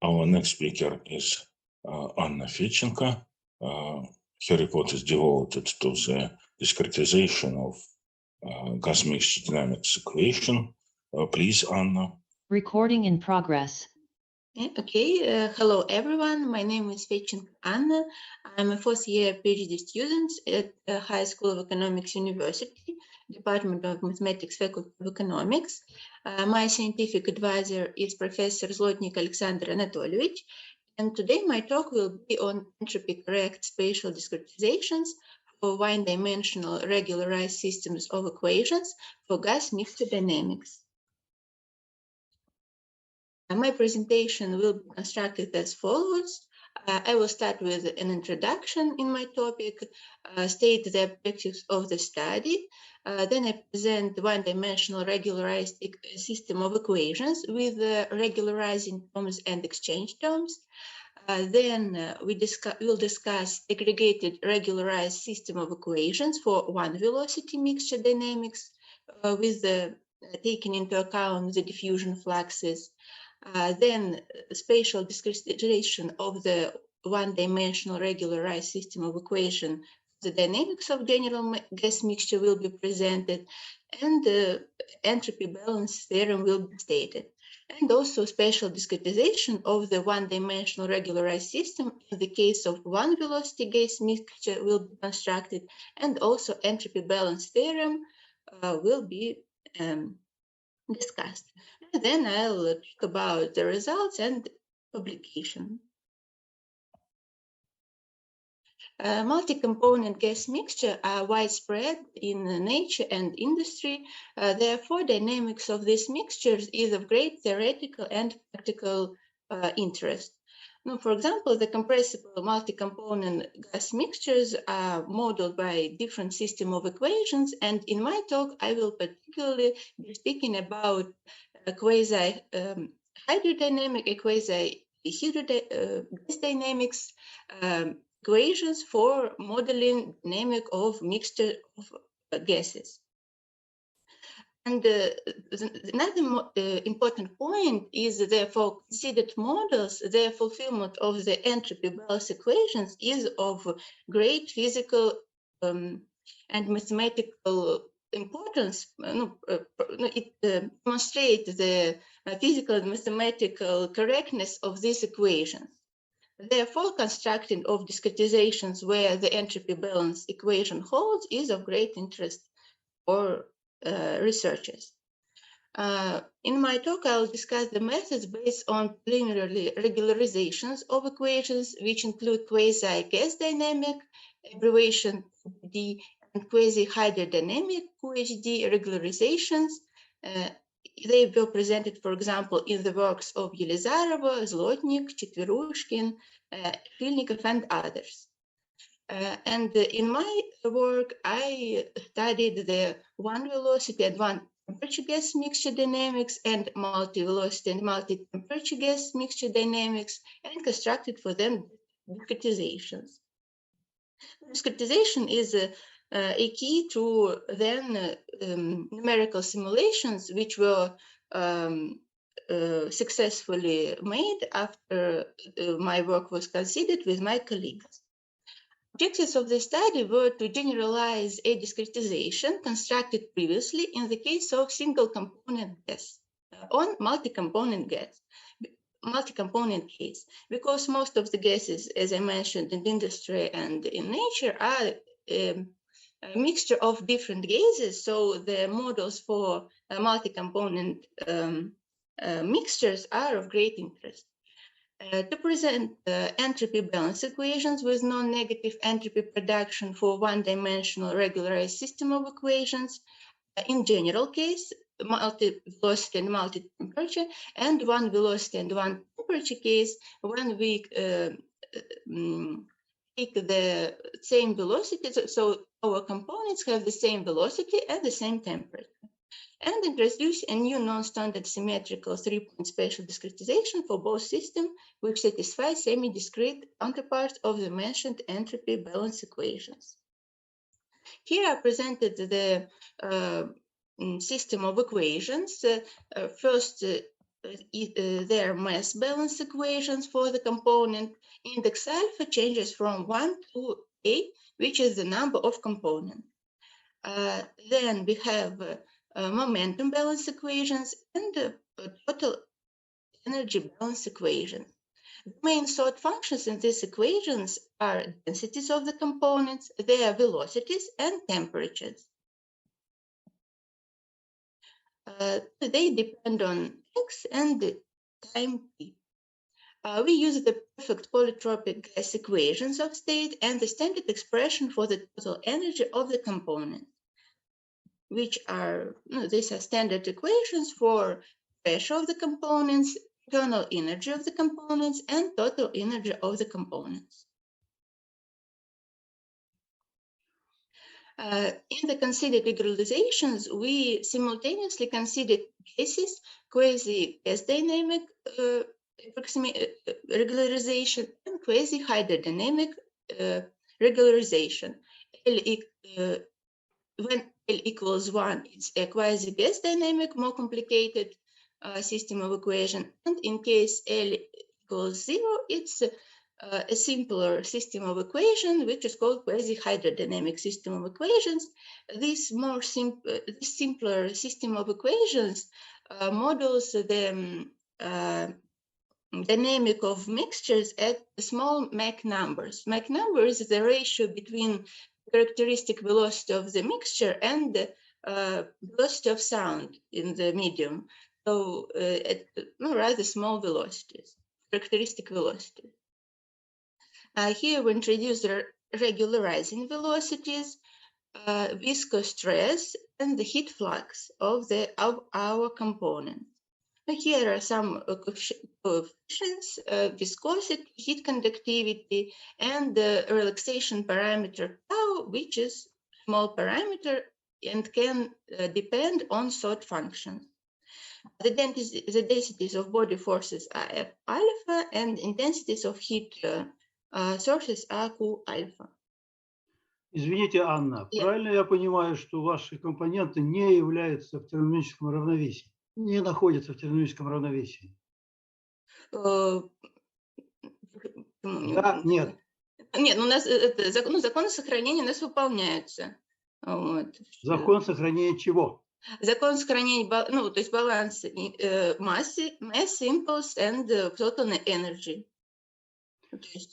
Our next speaker is Anna Fedchenko. Her report is devoted to the discretization of gas mixture dynamics equation. Please, Anna. Recording in progress. Okay, hello everyone. My name is Fedchenko Anna. I'm a fourth year PhD student at the High School of Economics University, Department of Mathematics, Faculty of Economics. My scientific advisor is Professor Zlotnik Alexander Anatolievich, and today my talk will be on entropy-correct spatial discretizations for one-dimensional regularized systems of equations for gas mixture dynamics. My presentation will be constructed as follows. I will start with an introduction in my topic, state the objectives of the study. Then I present one-dimensional regularized system of equations with regularizing terms and exchange terms. Then we'll discuss aggregated regularized system of equations for one-velocity mixture dynamics with taking into account the diffusion fluxes. Then spatial discretization of the one-dimensional regularized system of equation, the dynamics of general gas mixture will be presented, and the entropy balance theorem will be stated. And also spatial discretization of the one-dimensional regularized system in the case of one-velocity gas mixture will be constructed, and also entropy balance theorem will be discussed. And then I'll talk about the results and publication. Multi-component gas mixture are widespread in nature and industry. Therefore, dynamics of these mixtures is of great theoretical and practical interest. Now, for example, the compressible multi-component gas mixtures are modeled by different system of equations, and in my talk, I will particularly be speaking about quasi-hydrodynamic, quasi-gas dynamics equations for modeling dynamic of mixture of gases. And another important point is that for considered models, the fulfillment of the entropy balance equations is of great physical and mathematical importance. It demonstrates the physical and mathematical correctness of these equations. Therefore, constructing of discretizations where the entropy balance equation holds is of great interest for researchers. In my talk, I'll discuss the methods based on preliminary regularizations of equations, which include quasi-gas dynamic, abbreviation QHD, and quasi-hydrodynamic QHD regularizations. They were presented, for example, in the works of Yelizarova, Zlotnik, Chetverushkin, Filnikov, and others. And in my work, I studied the one-velocity and one-temperature gas mixture dynamics and multi-velocity and multi-temperature gas mixture dynamics, and constructed for them discretizations. Discretization is a key to then numerical simulations, which were successfully made after my work was considered with my colleagues. Objectives of the study were to generalize a discretization constructed previously in the case of single component gas on multi-component case, because most of the gases, as I mentioned, in industry and in nature are a mixture of different gases, so the models for multi-component mixtures are of great interest. To present entropy balance equations with non-negative entropy production for one-dimensional regularized system of equations, in general case, multi-velocity and multi-temperature, and one-velocity and one-temperature case, when we take the same velocity, so our components have the same velocity and the same temperature. And introduce a new non-standard symmetrical three-point spatial discretization for both systems, which satisfy semi-discrete counterparts of the mentioned entropy balance equations. Here I presented the system of equations. First, their mass balance equations for the component. Index alpha changes from 1 to A, which is the number of components. Then we have momentum balance equations and total energy balance equation. The main thought functions in these equations are densities of the components, their velocities, and temperatures. They depend on x and time t. We use the perfect polytropic gas equations of state and the standard expression for the total energy of the component, which are, these are standard equations for pressure of the components, internal energy of the components, and total energy of the components. In the considered regularizations, we simultaneously considered gases, quasi-gas dynamic regularization, and quasi-hydrodynamic regularization. When L equals 1, it's a quasi-gas dynamic, more complicated system of equation. And in case L equals 0, it's a simpler system of equation, which is called quasi-hydrodynamic system of equations. This simpler system of equations models the dynamic of mixtures at small Mach numbers. Mach number is the ratio between characteristic velocity of the mixture and the velocity of sound in the medium. So at rather small velocities, characteristic velocity. Here we introduce the regularizing velocities, viscous stress, and the heat flux of our component. Here are some coefficients: viscosity, heat conductivity, and the relaxation parameter tau, which is small parameter and can depend on thought functions. The densities of body forces are F alpha, and intensities of heat sources are Q alpha. Извините, Анна, правильно я понимаю, что ваши компоненты не являются в термодинамическом равновесии, не находятся в термодинамическом равновесии? Да, нет. Нет, у нас законы сохранения у нас выполняются. Вот. Закон сохранения чего? Закон сохранения, то есть баланс массы, mass, impulse and total energy.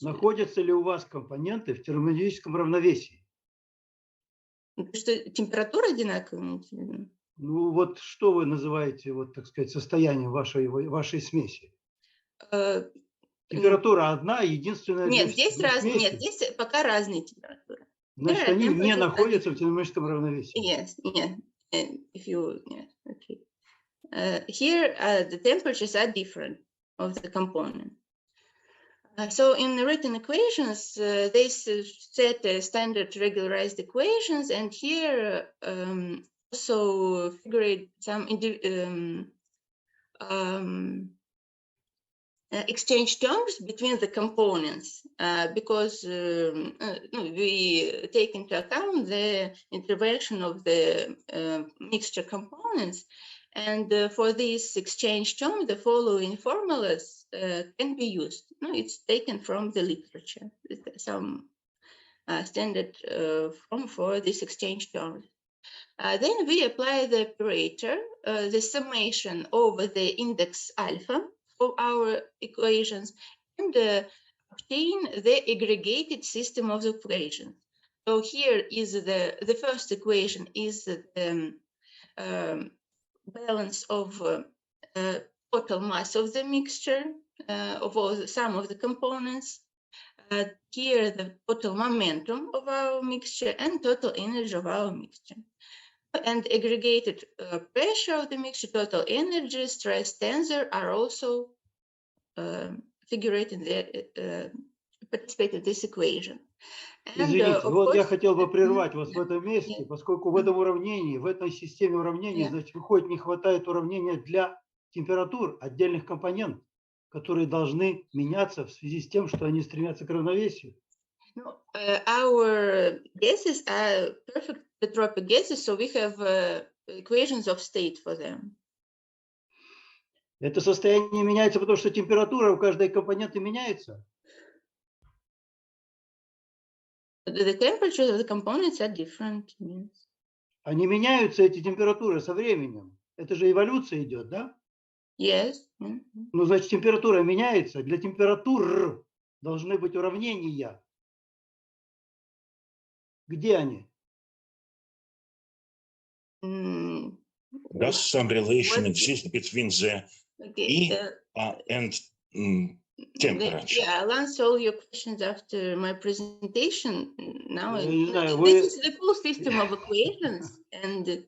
Находятся ли у вас компоненты в термодинамическом равновесии? Что температура одинаковая? Ну вот что вы называете, вот так сказать, состоянием вашей смеси? Температура одна, единственная. Нет, здесь разные. Нет, здесь пока разные температуры. Значит, они не находятся в термодинамическом равновесии. Yes, yeah. If you, yeah, okay. Here, the temperatures are different of the component. So in the written equations, they set standard regularized equations, and here also figure some exchange terms between the components because we take into account the intervention of the mixture components. And for this exchange term, the following formulas can be used. It's taken from the literature, some standard form for this exchange term. Then we apply the operator, the summation over the index alpha of our equations, and obtain the aggregated system of the equations. So here is the first equation is the balance of total mass of the mixture of all the sum of the components. Here the total momentum of our mixture and total energy of our mixture. And aggregated pressure of the mixture, total energy, stress tensor are also figured in the participate in this equation. Извините, вот я хотел бы прервать вас в этом месте, поскольку в этом уравнении, в этой системе уравнений, значит, выходит, не хватает уравнения для температур отдельных компонентов, которые должны меняться в связи с тем, что они стремятся к равновесию. Our gases are perfect tropic gases, so we have equations of state for them. Это состояние меняется, потому что температура у каждой компоненты меняется? The temperatures of the components are different. Они меняются, эти температуры, со временем. Это же эволюция идет, да? Yes. Ну, значит, температура меняется. Для температур должны быть уравнения. Где они? Does some relation exist between the E and temperature? Yeah, I'll answer all your questions after my presentation. Now, Не знаю, this is the full system of equations, and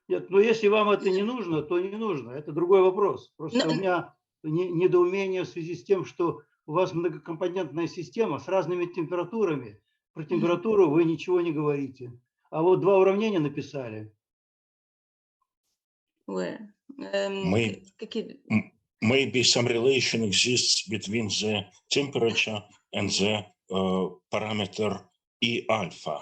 Нет, но если вам это не нужно, то не нужно. Это другой вопрос. Просто у меня недоумение в связи с тем, что у вас многокомпонентная система с разными температурами. Про температуру вы ничего не говорите. А вот два уравнения написали. Where? Maybe some relation exists between the temperature and the parameter E alpha.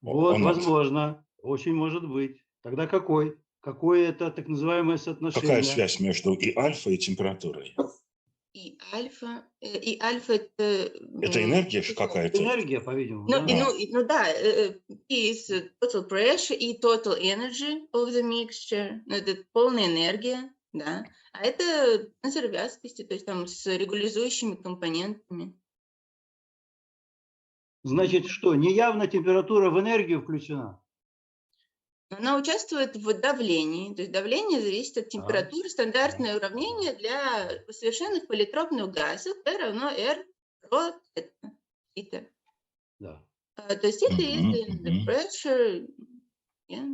Вот, возможно, очень может быть. Тогда какой? Какое это так называемое соотношение? Какая связь между И альфа и температурой? И альфа это энергия какая-то? Энергия, по-видимому. Ну да, is total pressure и total energy of the mixture. Это полная энергия, да. А это тензор вязкости, то есть там с регулирующими компонентами. Значит, что, неявно температура в энергию включена? Она участвует в давлении, то есть давление зависит от температуры. Стандартное уравнение для совершенных политропных газов P равно R ρ θ. Да. То есть это is the pressure. Я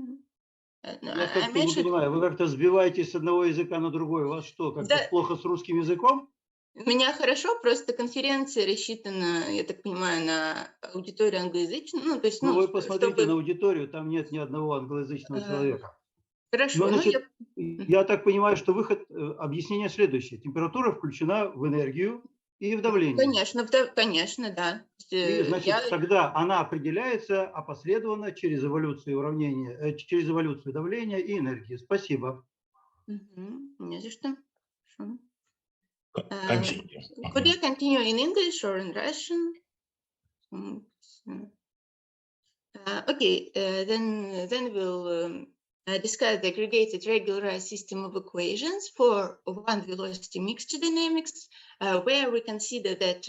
как-то не понимаю, вы как-то сбиваетесь с одного языка на другой. У вас что, как-то плохо с русским языком? У меня хорошо, просто конференция рассчитана, я так понимаю, на аудиторию англоязычную. Ну, то есть, вы посмотрите на аудиторию, там нет ни одного англоязычного человека. Хорошо. Значит, я так понимаю, что выход, объяснение следующее. Температура включена в энергию и в давление. Конечно, да. И, значит, тогда она определяется опосредованно через эволюцию уравнения, через эволюцию давления и энергии. Спасибо. Не за что. Continue. Could you continue in English or in Russian? Okay, then we'll discuss the aggregated regularized system of equations for one velocity mixture dynamics, where we consider that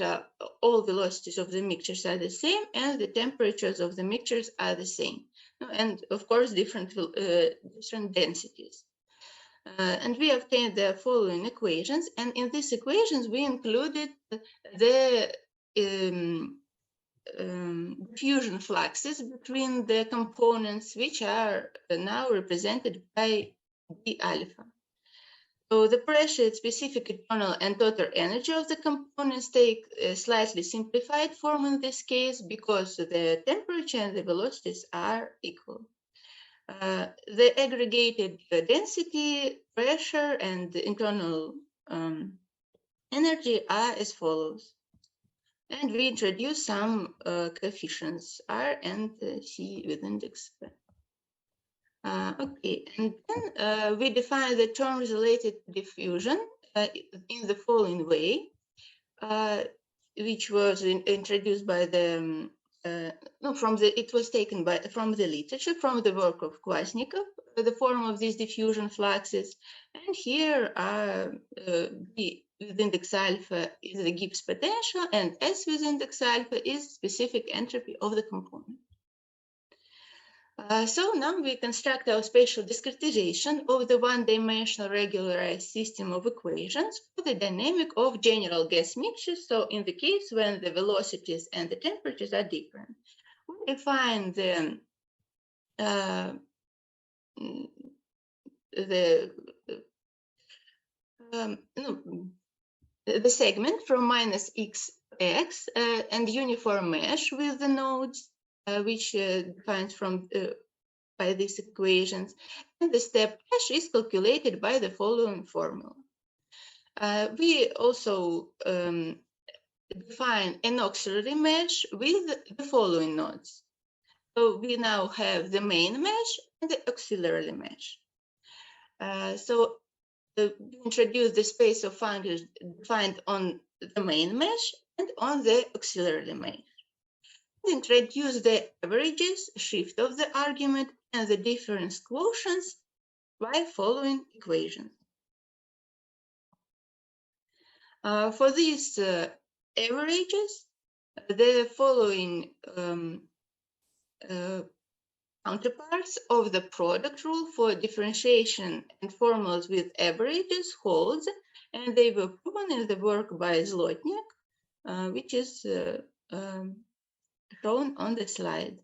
all velocities of the mixtures are the same and the temperatures of the mixtures are the same, and of course different densities. And we obtained the following equations, and in these equations we included the diffusion fluxes between the components, which are now represented by d alpha. So the pressure, specific internal and total energy of the components take a slightly simplified form in this case because the temperature and the velocities are equal. The aggregated density, pressure, and the internal energy are as follows. And we introduce some coefficients R and C with index. Okay, and then we define the terms related to diffusion in the following way, which was introduced by the it was taken from the literature, from the work of Kvasnikov, the form of these diffusion fluxes. And here are B with index alpha is the Gibbs potential, and S with index alpha is specific entropy of the component. So now we construct our spatial discretization of the one-dimensional regularized system of equations for the dynamic of general gas mixtures. So in the case when the velocities and the temperatures are different, we define the segment from minus xx and uniform mesh with the nodes, which defines from by these equations, and the step dash is calculated by the following formula. We also define an auxiliary mesh with the following nodes. So we now have the main mesh and the auxiliary mesh. So we introduce the space of functions defined on the main mesh and on the auxiliary mesh. We introduce the averages, shift of the argument, and the difference quotients by following equations. For these averages, the following counterparts of the product rule for differentiation and formulas with averages holds, and they were proven in the work by Zlotnik, which is shown on the slide.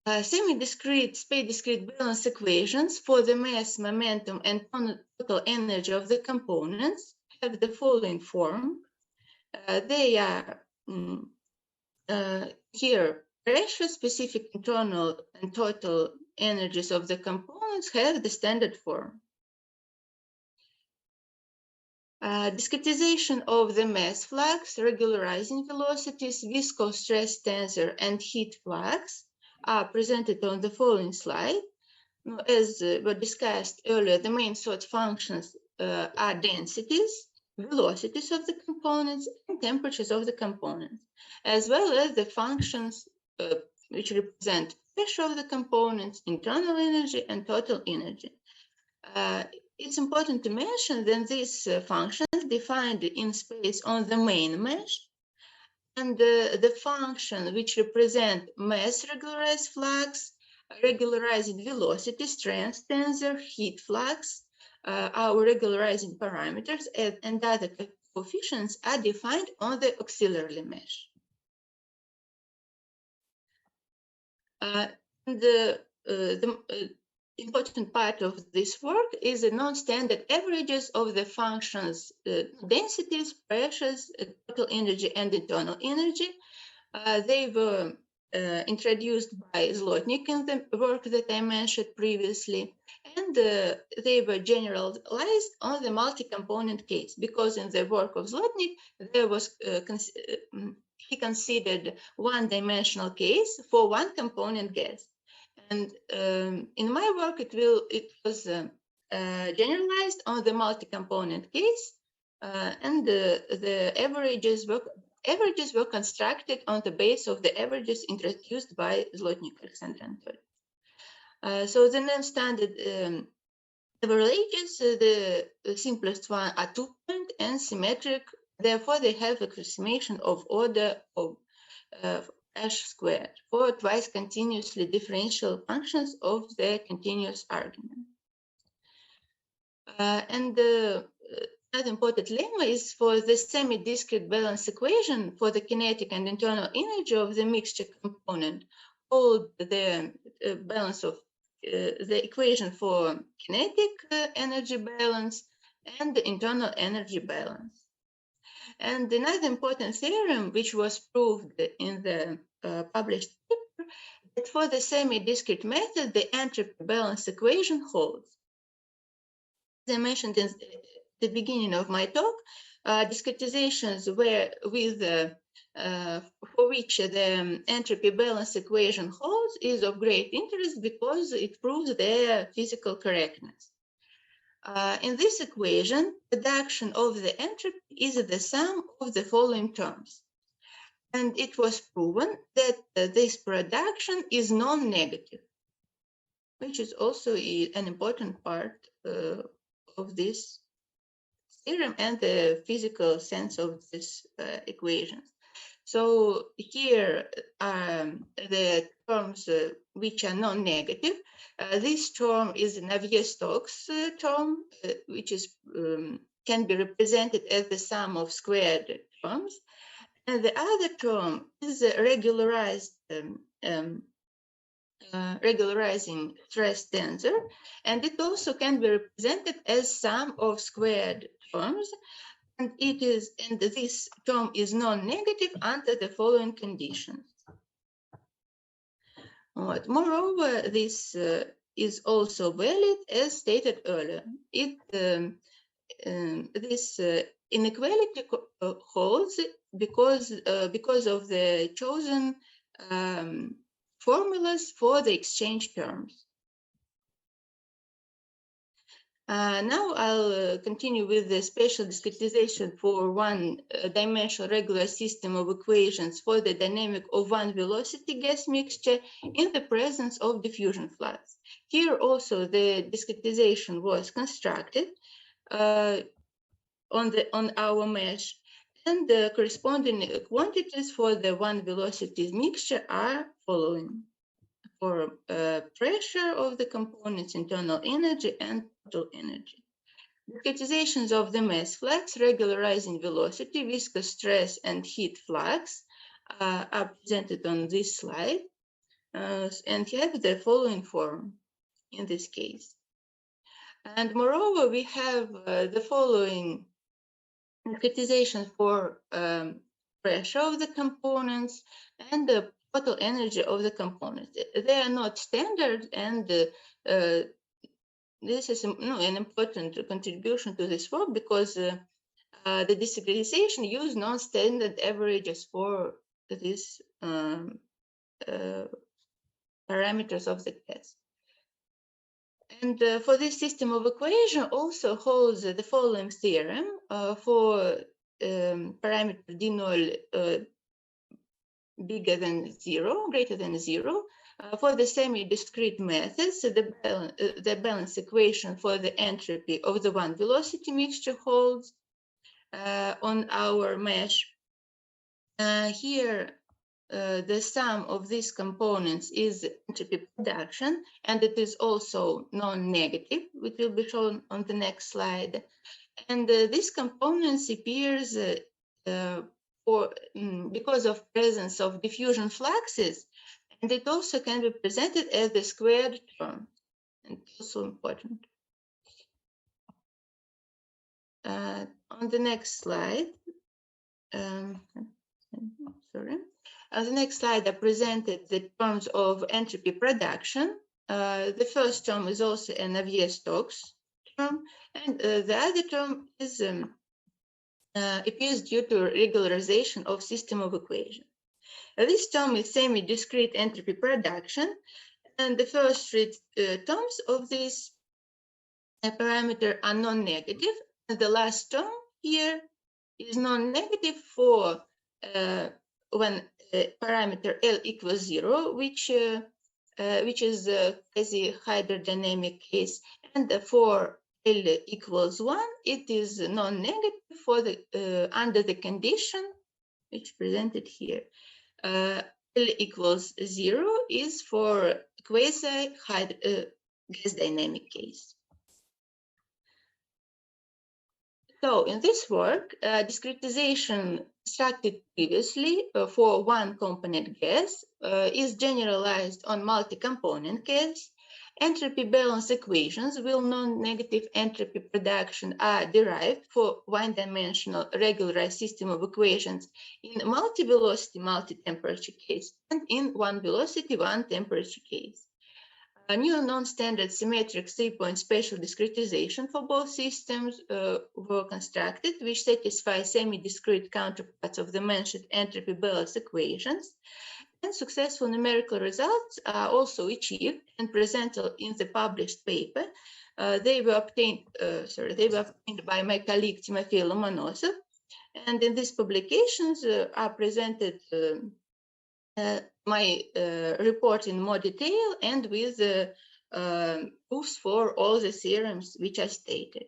Semi-discrete, space-discrete balance equations for the mass, momentum, and total energy of the components have the following form. They are here, pressure, specific internal and total energies of the components have the standard form. Discretization of the mass flux, regularizing velocities, viscous stress tensor, and heat flux are presented on the following slide. As were discussed earlier, the main sort functions are densities, velocities of the components, and temperatures of the components, as well as the functions which represent pressure of the components, internal energy, and total energy. It's important to mention that these functions defined in space on the main mesh, and the function which represent mass regularized flux, regularizing velocity, stress tensor, heat flux, our regularizing parameters, and other coefficients are defined on the auxiliary mesh. The important part of this work is the non-standard averages of the functions, densities, pressures, total energy, and internal energy. They were introduced by Zlotnik in the work that I mentioned previously, and they were generalized on the multi-component case, because in the work of Zlotnik, there was he considered one-dimensional case for one component gas. And in my work, it was generalized on the multi-component case, and the averages were constructed on the base of the averages introduced by Zlotnik, Alexander Anatoly. So the non-standard averages, the simplest one are 2-point and symmetric. Therefore, they have approximation of order of h squared for twice continuously differential functions of the continuous argument. And another important lemma is for the semi-discrete balance equation for the kinetic and internal energy of the mixture component, hold the balance of the equation for kinetic energy balance and the internal energy balance. And another important theorem, which was proved in the published paper, that for the semi-discrete method, the entropy balance equation holds. As I mentioned in the beginning of my talk, discretizations were with for which the entropy balance equation holds is of great interest because it proves their physical correctness. In this equation, production of the entropy is the sum of the following terms. And it was proven that this production is non-negative, which is also an important part of this theorem and the physical sense of this equation. So here are the terms which are non-negative. This term is Navier-Stokes term, which is can be represented as the sum of squared terms. And the other term is regularized regularizing stress tensor, and it also can be represented as sum of squared terms. And this term is non-negative under the following conditions. Moreover, this is also valid as stated earlier. This inequality holds because of the chosen formulas for the exchange terms. Now I'll continue with the spatial discretization for one-dimensional regular system of equations for the dynamic of one-velocity gas mixture in the presence of diffusion flux. Here also the discretization was constructed on our mesh, and the corresponding quantities for the one-velocity mixture are following. For pressure of the components, internal energy, and total energy. Discretizations of the mass flux, regularizing velocity, viscous stress, and heat flux are presented on this slide and have the following form in this case. And moreover, we have the following discretization for pressure of the components and the total energy of the components. They are not standard, and this is an important contribution to this work because the discretization use non-standard averages for these parameters of the gas. And for this system of equation also holds the following theorem for parameter d0 bigger than 0, greater than 0. For the semi-discrete methods, the balance equation for the entropy of the one-velocity mixture holds on our mesh. Here, the sum of these components is entropy production, and it is also non-negative, which will be shown on the next slide. And these components appears because of presence of diffusion fluxes, and it also can be presented as the squared term, and also important. On the next slide, sorry. On the next slide, I presented the terms of entropy production. The first term is also a Navier-Stokes term, and the other term is appears due to regularization of system of equation. This term is semi-discrete entropy production, and the first three terms of this parameter are non-negative, and the last term here is non-negative for when parameter L equals 0, which is a quasi-hydrodynamic case, and for L equals 1, it is non-negative for the under the condition which presented here. L equals 0 is for quasi-gas dynamic case. So in this work, discretization constructed previously for one component gas is generalized on multi-component gas. Entropy balance equations with non-negative entropy production are derived for one-dimensional regularized system of equations in multi-velocity, multi-temperature case, and in one-velocity, one-temperature case. A new non-standard symmetric three-point spatial discretization for both systems were constructed, which satisfy semi-discrete counterparts of the mentioned entropy balance equations. And successful numerical results are also achieved and presented in the published paper. They were obtained by my colleague Timofey Lomonosov, and in these publications are presented my report in more detail and with proofs for all the theorems which I stated.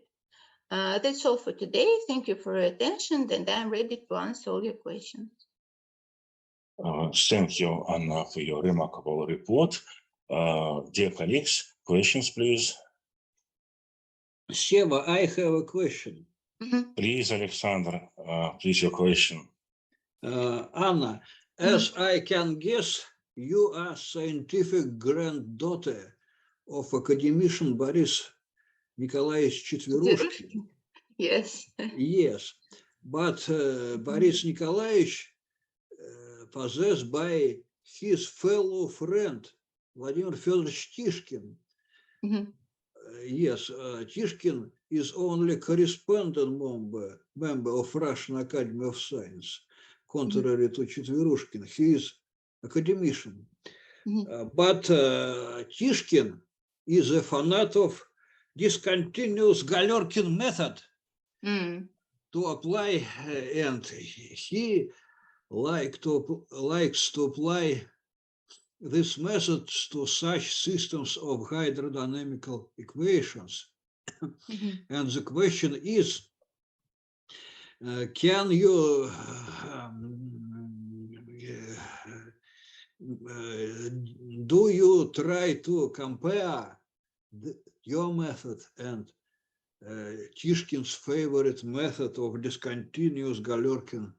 That's all for today. Thank you for your attention, and I'm ready to answer all your questions. Thank you, Anna, for your remarkable report. Dear colleagues, questions, please. Seva, I have a question. Please, Alexander, please your question. Anna, as I can guess, you are scientific granddaughter of academician Boris Nikolaevich Четверушкин. Yes. Yes, but Boris Nikolaevich possessed by his fellow friend Vladimir Fedorovich Tishkin. Yes, Tishkin is only correspondent member of Russian Academy of Science, contrary to Четверушкин. He is academician. But Tishkin is a fanat of discontinuous Galerkin method Mm. to apply, and he likes to apply this method to such systems of hydrodynamical equations. Mhm. And the question is, can you do you try to compare your method and Tishkin's favorite method of discontinuous Galerkin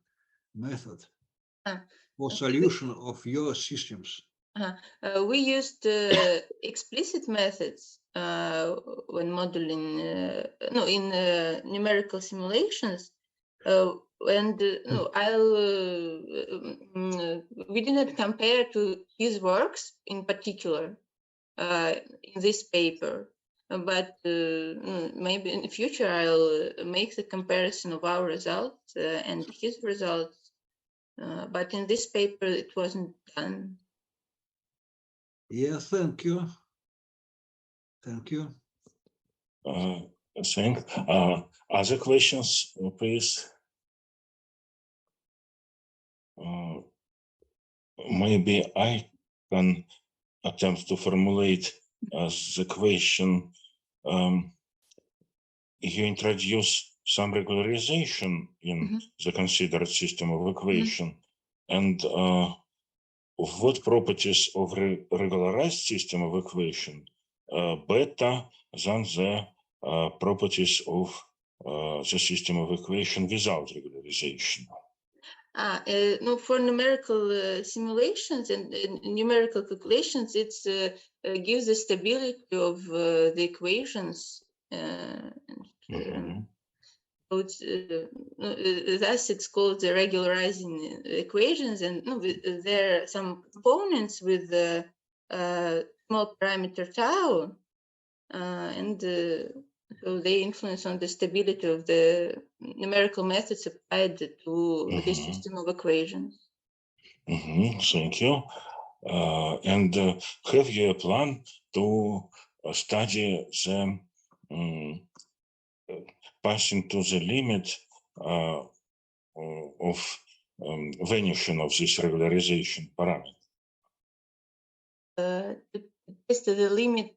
method for solution of your systems? We used explicit methods when modeling, in numerical simulations. And we did not compare to his works in particular in this paper, but maybe in the future I'll make the comparison of our results and his results. But in this paper it wasn't done. Yeah, thank you. Thank you. Other questions, please? Maybe I can attempt to formulate the question. You introduce some regularization in the considered system of equation, and what properties of regularized system of equation better than the properties of the system of equation without regularization? No, for numerical simulations and numerical calculations, it gives the stability of the equations. So thus it's called the regularizing equations, and there are some components with the small parameter tau, and so they influence on the stability of the numerical methods applied to this system of equations. Thank you. And have you a plan to study the passing to the limit of vanishing of this regularization parameter? Test the limit.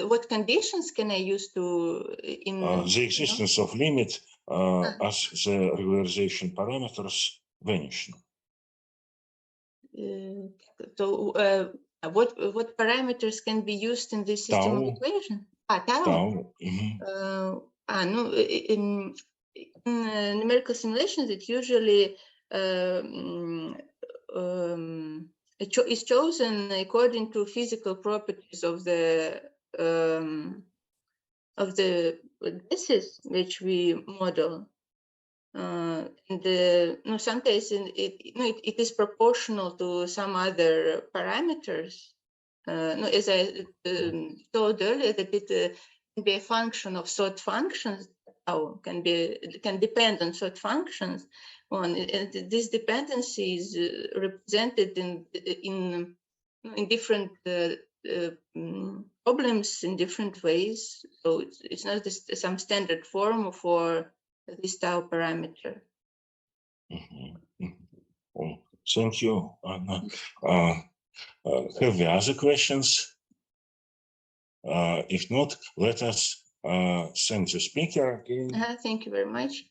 What conditions can I use to the existence of limit as the regularization parameters vanish? So what parameters can be used in this system of equation? Tau. No, in numerical simulations, it usually is chosen according to physical properties of the gases which we model. And sometimes it is proportional to some other parameters. As I told earlier, that it can be a function of sort functions. Can depend on sort functions. And this dependency is represented in different problems in different ways. So it's not just some standard form for this tau parameter. Thank you, Anna. Have we other questions? If not, let us thank the speaker again. Thank you very much.